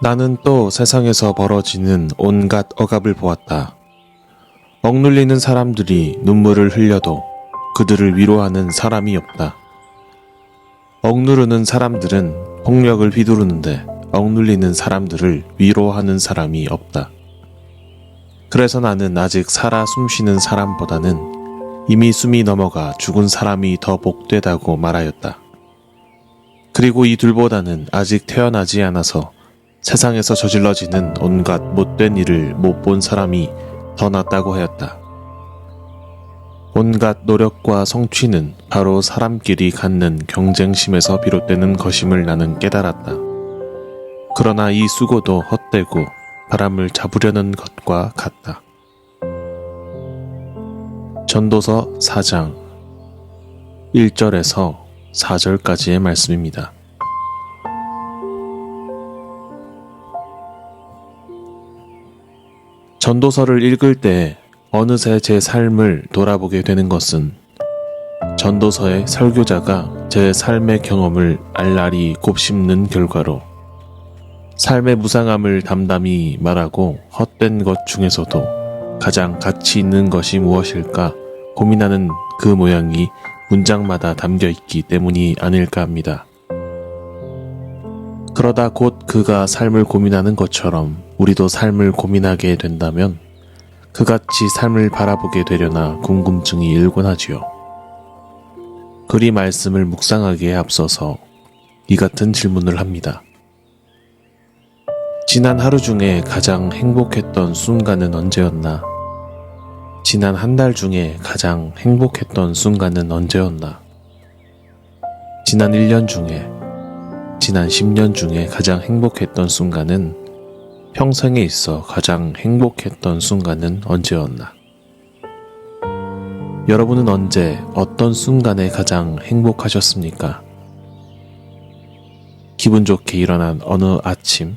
나는 또 세상에서 벌어지는 온갖 억압을 보았다. 억눌리는 사람들이 눈물을 흘려도 그들을 위로하는 사람이 없다. 억누르는 사람들은 폭력을 휘두르는데 억눌리는 사람들을 위로하는 사람이 없다. 그래서 나는 아직 살아 숨쉬는 사람보다는 이미 숨이 넘어가 죽은 사람이 더 복되다고 말하였다. 그리고 이 둘보다는 아직 태어나지 않아서 세상에서 저질러지는 온갖 못된 일을 못 본 사람이 더 낫다고 하였다. 온갖 노력과 성취는 바로 사람끼리 갖는 경쟁심에서 비롯되는 것임을 나는 깨달았다. 그러나 이 수고도 헛되고 바람을 잡으려는 것과 같다. 전도서 4장 1절에서 4절까지의 말씀입니다. 전도서를 읽을 때 어느새 제 삶을 돌아보게 되는 것은 전도서의 설교자가 제 삶의 경험을 알알이 곱씹는 결과로 삶의 무상함을 담담히 말하고 헛된 것 중에서도 가장 가치 있는 것이 무엇일까 고민하는 그 모양이 문장마다 담겨 있기 때문이 아닐까 합니다. 그러다 곧 그가 삶을 고민하는 것처럼 우리도 삶을 고민하게 된다면 그같이 삶을 바라보게 되려나 궁금증이 일곤 하지요. 그리 말씀을 묵상하기에 앞서서 이 같은 질문을 합니다. 지난 하루 중에 가장 행복했던 순간은 언제였나? 지난 한 달 중에 가장 행복했던 순간은 언제였나? 지난 1년 중에, 지난 10년 중에 가장 행복했던 순간은 평생에 있어 가장 행복했던 순간은 언제였나? 여러분은 언제 어떤 순간에 가장 행복하셨습니까? 기분 좋게 일어난 어느 아침,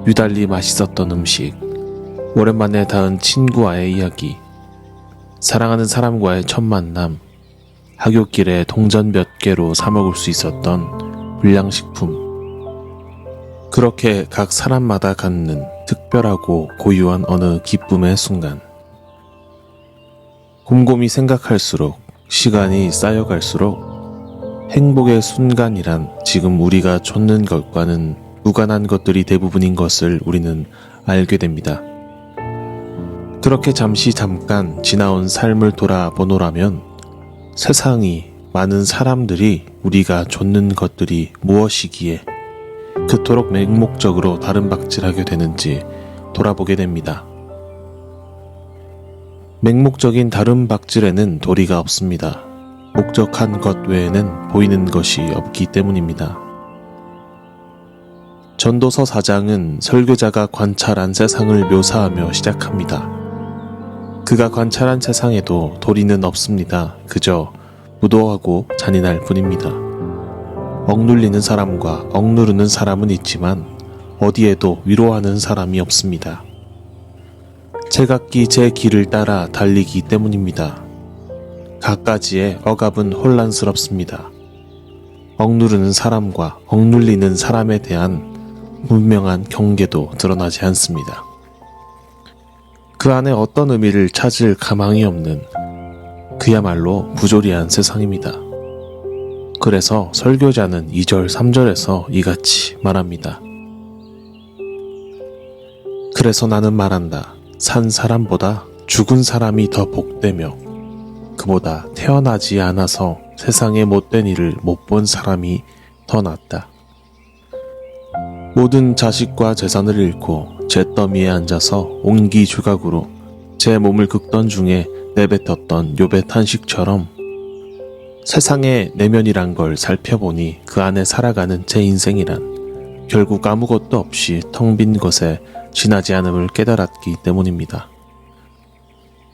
유달리 맛있었던 음식, 오랜만에 닿은 친구와의 이야기, 사랑하는 사람과의 첫 만남, 하굣길에 동전 몇 개로 사 먹을 수 있었던 불량식품, 그렇게 각 사람마다 갖는 특별하고 고유한 어느 기쁨의 순간. 곰곰이 생각할수록 시간이 쌓여갈수록 행복의 순간이란 지금 우리가 좇는 것과는 무관한 것들이 대부분인 것을 우리는 알게 됩니다. 그렇게 잠깐 지나온 삶을 돌아보노라면 세상이, 많은 사람들이 우리가 좇는 것들이 무엇이기에 그토록 맹목적으로 다름박질하게 되는지 돌아보게 됩니다. 맹목적인 다름박질에는 도리가 없습니다. 목적한 것 외에는 보이는 것이 없기 때문입니다. 전도서 4장은 설교자가 관찰한 세상을 묘사하며 시작합니다. 그가 관찰한 세상에도 도리는 없습니다. 그저 무도하고 잔인할 뿐입니다. 억눌리는 사람과 억누르는 사람은 있지만 어디에도 위로하는 사람이 없습니다. 제각기 제 길을 따라 달리기 때문입니다. 갖가지의 억압은 혼란스럽습니다. 억누르는 사람과 억눌리는 사람에 대한 분명한 경계도 드러나지 않습니다. 그 안에 어떤 의미를 찾을 가망이 없는 그야말로 부조리한 세상입니다. 그래서 설교자는 2절, 3절에서 이같이 말합니다. 그래서 나는 말한다. 산 사람보다 죽은 사람이 더 복되며 그보다 태어나지 않아서 세상에 못된 일을 못 본 사람이 더 낫다. 모든 자식과 재산을 잃고 잿더미에 앉아서 옹기주각으로 제 몸을 긁던 중에 내뱉었던 욥의 탄식처럼 세상의 내면이란 걸 살펴보니 그 안에 살아가는 제 인생이란 결국 아무것도 없이 텅 빈 것에 지나지 않음을 깨달았기 때문입니다.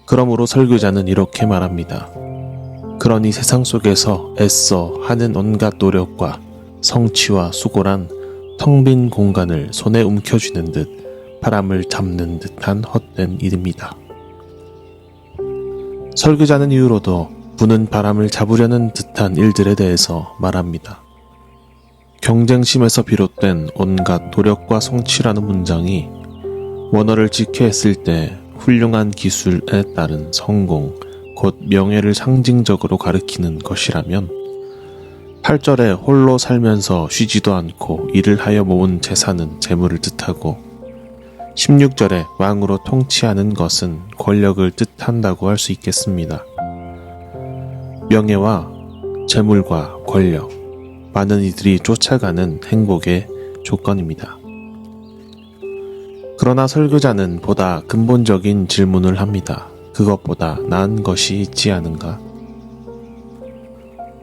그러므로 설교자는 이렇게 말합니다. 그러니 세상 속에서 애써 하는 온갖 노력과 성취와 수고란 텅 빈 공간을 손에 움켜쥐는 듯 바람을 잡는 듯한 헛된 일입니다. 설교자는 이후로도 부는 바람을 잡으려는 듯한 일들에 대해서 말합니다. 경쟁심에서 비롯된 온갖 노력과 성취라는 문장이 원어를 직회했을 때 훌륭한 기술에 따른 성공, 곧 명예를 상징적으로 가리키는 것이라면 8절에 홀로 살면서 쉬지도 않고 일을 하여 모은 재산은 재물을 뜻하고 16절에 왕으로 통치하는 것은 권력을 뜻한다고 할 수 있겠습니다. 명예와 재물과 권력, 많은 이들이 쫓아가는 행복의 조건입니다. 그러나 설교자는 보다 근본적인 질문을 합니다. 그것보다 나은 것이 있지 않은가?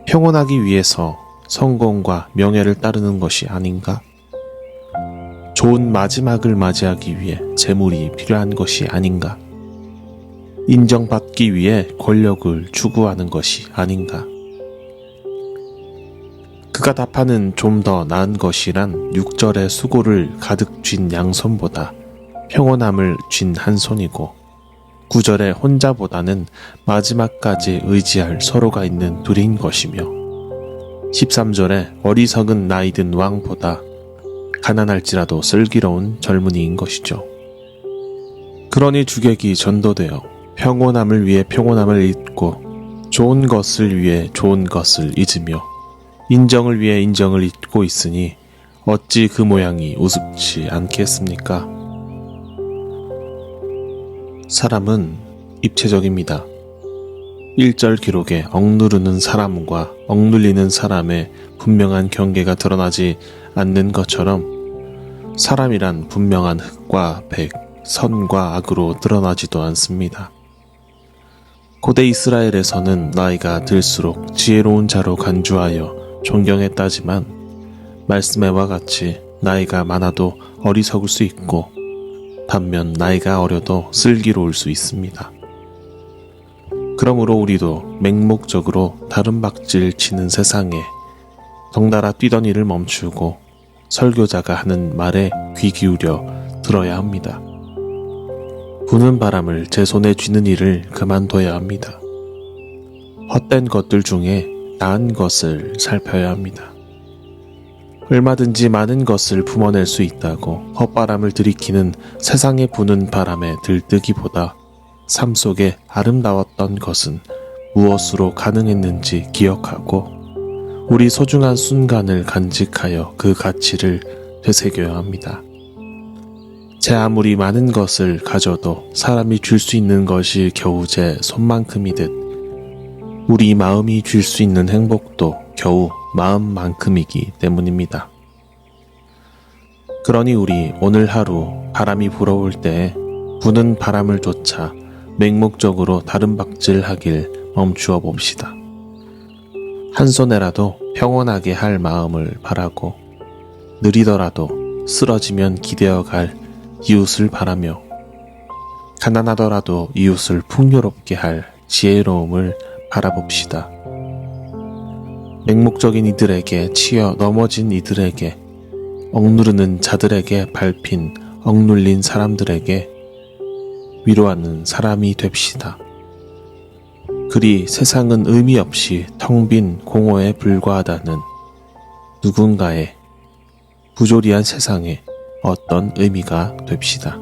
평온하기 위해서 성공과 명예를 따르는 것이 아닌가? 좋은 마지막을 맞이하기 위해 재물이 필요한 것이 아닌가? 인정받기 위해 권력을 추구하는 것이 아닌가? 그가 답하는 좀 더 나은 것이란 6절의 수고를 가득 쥔 양손보다 평온함을 쥔 한 손이고 9절의 혼자보다는 마지막까지 의지할 서로가 있는 둘인 것이며 13절의 어리석은 나이든 왕보다 가난할지라도 슬기로운 젊은이인 것이죠. 그러니 주객이 전도되어 평온함을 위해 평온함을 잊고 좋은 것을 위해 좋은 것을 잊으며 인정을 위해 인정을 잊고 있으니 어찌 그 모양이 우습지 않겠습니까? 사람은 입체적입니다. 1절 기록에 억누르는 사람과 억눌리는 사람의 분명한 경계가 드러나지 않는 것처럼 사람이란 분명한 흑과 백, 선과 악으로 드러나지도 않습니다. 고대 이스라엘에서는 나이가 들수록 지혜로운 자로 간주하여 존경했다지만 말씀에와 같이 나이가 많아도 어리석을 수 있고 반면 나이가 어려도 슬기로울 수 있습니다. 그러므로 우리도 맹목적으로 다른박질 치는 세상에 덩달아 뛰던 일을 멈추고 설교자가 하는 말에 귀 기울여 들어야 합니다. 부는 바람을 제 손에 쥐는 일을 그만둬야 합니다. 헛된 것들 중에 나은 것을 살펴야 합니다. 얼마든지 많은 것을 품어낼 수 있다고 헛바람을 들이키는 세상에 부는 바람에 들뜨기보다 삶 속에 아름다웠던 것은 무엇으로 가능했는지 기억하고 우리 소중한 순간을 간직하여 그 가치를 되새겨야 합니다. 제 아무리 많은 것을 가져도 사람이 줄 수 있는 것이 겨우 제 손만큼이듯 우리 마음이 줄 수 있는 행복도 겨우 마음만큼이기 때문입니다. 그러니 우리 오늘 하루 바람이 불어올 때에 부는 바람을 쫓아 맹목적으로 다른박질하길 멈추어 봅시다. 한 손에라도 평온하게 할 마음을 바라고 느리더라도 쓰러지면 기대어 갈 이웃을 바라며 가난하더라도 이웃을 풍요롭게 할 지혜로움을 바라봅시다. 맹목적인 이들에게 치여 넘어진 이들에게 억누르는 자들에게 밟힌 억눌린 사람들에게 위로하는 사람이 됩시다. 그리 세상은 의미 없이 텅 빈 공허에 불과하다는 누군가의 부조리한 세상에 어떤 의미가 됩시다.